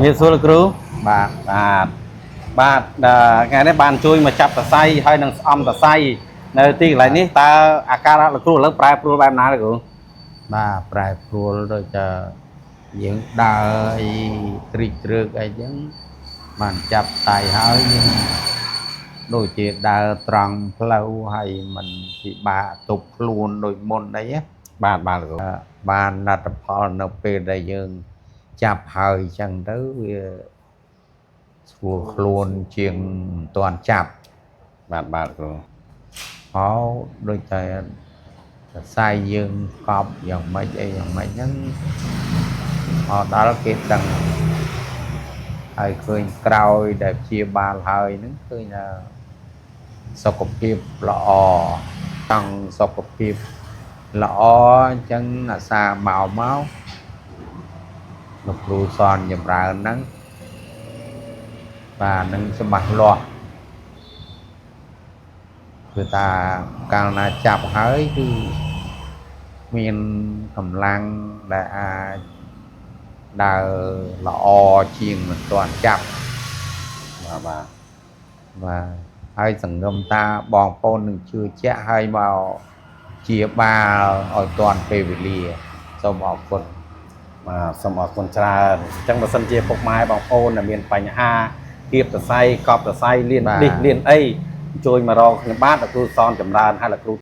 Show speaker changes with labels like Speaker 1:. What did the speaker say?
Speaker 1: ជំរាបសួរលោកគ្រូបាទថ្ងៃនេះបានជួយមកចាប់សរសៃហើយនឹងស្អំសរសៃនៅទីកន្លែងនេះតើអាការៈលោកគ្រូឥឡូវប្រែប្រួលបែបណាលោកគ្រូ
Speaker 2: បាទប្រែប្រួលដូចយើងដើរអីត្រិចត្រឹកអីចឹងបានចាប់តៃហើយយើងដូចជាដើរត្រង់ផ្លូវហើយมันពិបាកទប់ខ្លួនដូចមុនអី
Speaker 1: បាទលោកគ្រូ
Speaker 2: បានលទ្ធផលនៅពេលដែលយើងចាប់ហើយចឹងទៅវាស្រួលខ្លួនជាងមិនទាន់ចាប់
Speaker 1: បាទគ្រូ
Speaker 2: ហើយដូចតែសរសៃយើងកប់យ៉ាងម៉េចអីយ៉ាងម៉េចហ្នឹងមកដល់គេដឹងហើយឃើញក្រោយដែលព្យាបាលហើយហ្នឹងឃើញថាសុខភាពល្អចង់សុខភាពល្អអញ្ចឹងអាសាមកលោកគ្រូសនចម្រើនហ្នឹងបាទនឹងច្បាស់លាស់គឺថាកាលណាចាប់ហើយគឺមានកម្លាំងដែលអាចដើរល្អជាងមិនទាន់ចាប់
Speaker 1: បាទ
Speaker 2: ហើយសង្ឃឹមថាបងប្អូននឹងជឿជាក់ហើយមកជាបាលឲ្យទាន់ពេលវេលាសូមអរគុណ
Speaker 1: បាទសូមអរគុណច្រើនអញ្ចឹងបើសិនជាពុកម៉ែបងប្អូនដែលមានបញ្ហាគៀបសរសៃកប់សរសៃលៀនឌីសលៀនអីជួយមករកខ្ញុំបាទលោកគ្រូសនចម្រើនហើយលោកគ្រូ